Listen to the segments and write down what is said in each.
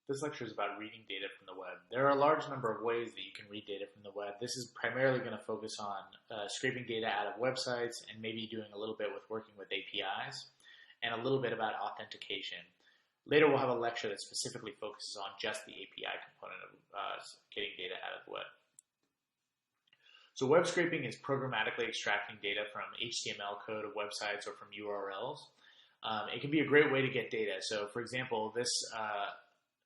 This lecture is about reading data from the web. There are a large number of ways that you can read data from the web. This is primarily going to focus on scraping data out of websites and maybe doing a little bit with working with APIs and a little bit about authentication. Later we'll have a lecture that specifically focuses on just the API component of getting data out of the web. So web scraping is programmatically extracting data from HTML code of websites or from URLs. It can be a great way to get data. So for example, this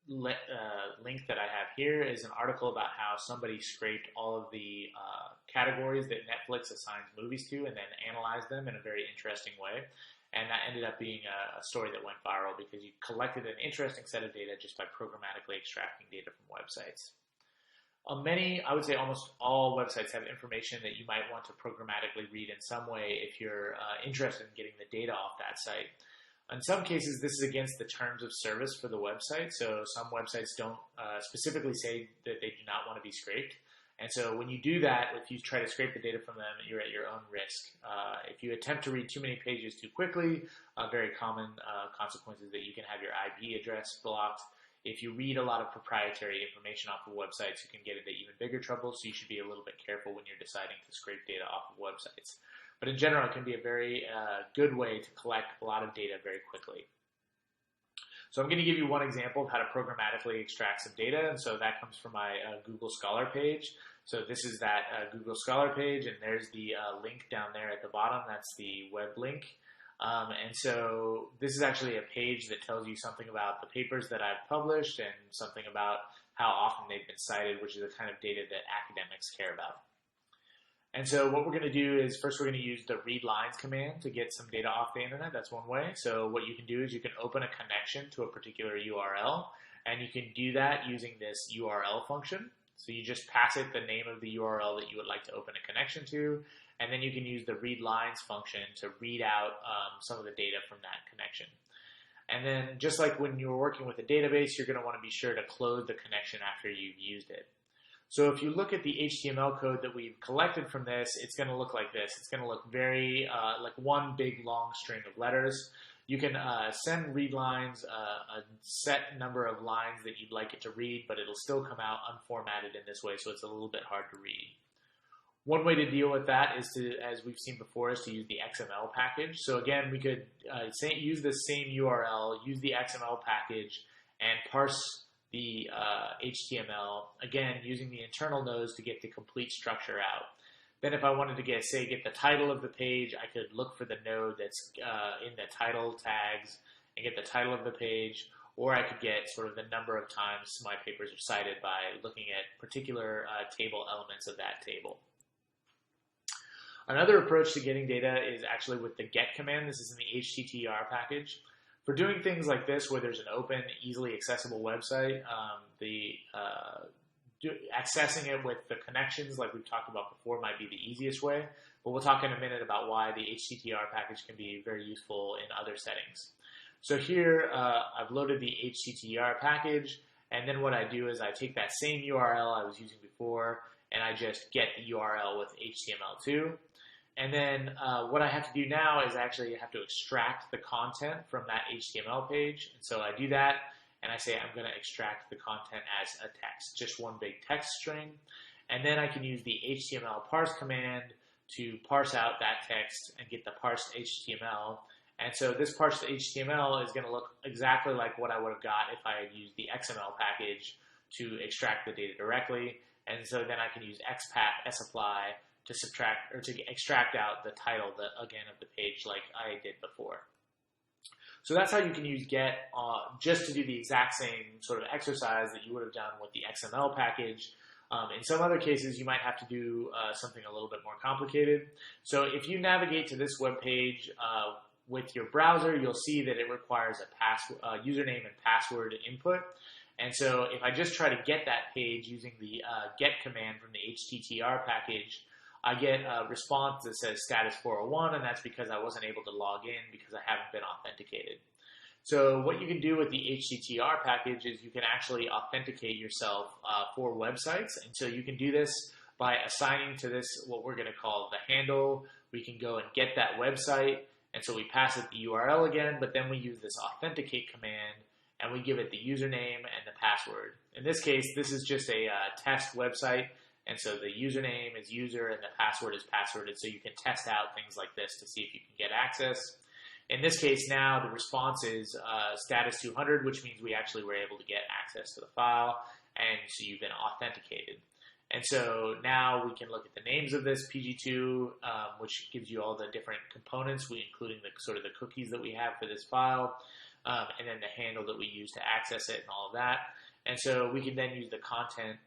link that I have here is an article about how somebody scraped all of the categories that Netflix assigns movies to and then analyzed them in a very interesting way. And that ended up being a story that went viral because you collected an interesting set of data just by programmatically extracting data from websites. Many, I would say almost all websites have information that you might want to programmatically read in some way if you're interested in getting the data off that site. In some cases, this is against the terms of service for the website. So some websites don't specifically say that they do not want to be scraped. And so when you do that, if you try to scrape the data from them, you're at your own risk. If you attempt to read too many pages too quickly, very common consequences that you can have your IP address blocked. If you read a lot of proprietary information off of websites, you can get into even bigger trouble. So you should be a little bit careful when you're deciding to scrape data off of websites. But in general, it can be a very good way to collect a lot of data very quickly. So I'm going to give you one example of how to programmatically extract some data. And so that comes from my Google Scholar page. So this is that Google Scholar page, and there's the link down there at the bottom. That's the web link. And so this is actually a page that tells you something about the papers that I've published and something about how often they've been cited, which is the kind of data that academics care about. And so what we're going to do is first we're going to use the read lines command to get some data off the internet. That's one way. So what you can do is you can open a connection to a particular URL, and you can do that using this URL function. So you just pass it the name of the URL that you would like to open a connection to, and then you can use the read lines function to read out some of the data from that connection. And then just like when you're working with a database, you're going to want to be sure to close the connection after you've used it. So if you look at the HTML code that we've collected from this, it's going to look like this. It's going to look very like one big long string of letters. You can send read lines a set number of lines that you'd like it to read, but it'll still come out unformatted in this way, so it's a little bit hard to read. One way to deal with that is to, as we've seen before, is to use the XML package. So again, we could use the same URL, use the XML package, and parse the HTML, again, using the internal nodes to get the complete structure out. Then if I wanted to get the title of the page, I could look for the node that's in the title tags and get the title of the page, or I could get sort of the number of times my papers are cited by looking at particular table elements of that table. Another approach to getting data is actually with the get command. This is in the HTTR package. For doing things like this, where there's an open, easily accessible website, accessing it with the connections like we've talked about before might be the easiest way, but we'll talk in a minute about why the HTTR package can be very useful in other settings. So here I've loaded the HTTR package, and then what I do is I take that same URL I was using before, and I just get the URL with HTML2. And then what I have to do now is actually have to extract the content from that HTML page. And so I do that, and I say I'm going to extract the content as a text, just one big text string. And then I can use the HTML parse command to parse out that text and get the parsed HTML. And so this parsed HTML is going to look exactly like what I would have got if I had used the XML package to extract the data directly. And so then I can use XPath sapply to subtract or to extract out the title again of the page like I did before. So that's how you can use get just to do the exact same sort of exercise that you would have done with the XML package. In some other cases, you might have to do something a little bit more complicated. So if you navigate to this web page with your browser, you'll see that it requires a username and password input. And so if I just try to get that page using the get command from the HTTR package, I get a response that says status 401, and that's because I wasn't able to log in because I haven't been authenticated. So what you can do with the HTTR package is you can actually authenticate yourself for websites. And so you can do this by assigning to this what we're going to call the handle. We can go and get that website, and so we pass it the URL again, but then we use this authenticate command, and we give it the username and the password. In this case, this is just a test website, and so the username is user and the password is password, and so you can test out things like this to see if you can get access. In this case now, the response is status 200, which means we actually were able to get access to the file, and so you've been authenticated. And so now we can look at the names of this PG2, which gives you all the different components, including the sort of the cookies that we have for this file, and then the handle that we use to access it and all of that. And so we can then use the content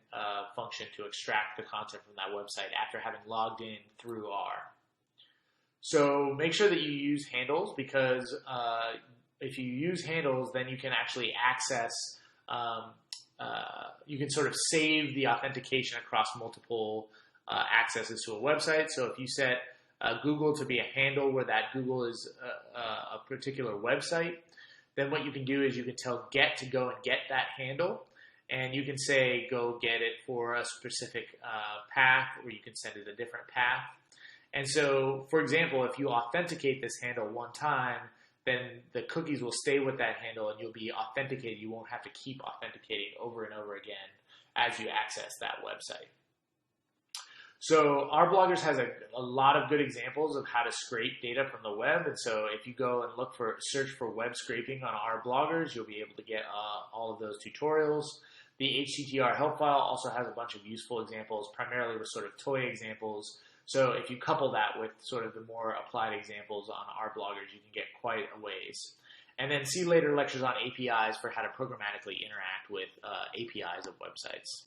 function to extract the content from that website after having logged in through R. So make sure that you use handles, because if you use handles, then you can actually access, you can sort of save the authentication across multiple accesses to a website. So if you set Google to be a handle where that Google is a particular website, then what you can do is you can tell Get to go and get that handle, and you can say go get it for a specific path, or you can send it a different path. And so, for example, if you authenticate this handle one time, then the cookies will stay with that handle and you'll be authenticated. You won't have to keep authenticating over and over again as you access that website. So RBloggers has a lot of good examples of how to scrape data from the web. And so if you go and search for web scraping on RBloggers, you'll be able to get all of those tutorials. The HTTR help file also has a bunch of useful examples, primarily with sort of toy examples. So if you couple that with sort of the more applied examples on RBloggers, you can get quite a ways. And then see later lectures on APIs for how to programmatically interact with APIs of websites.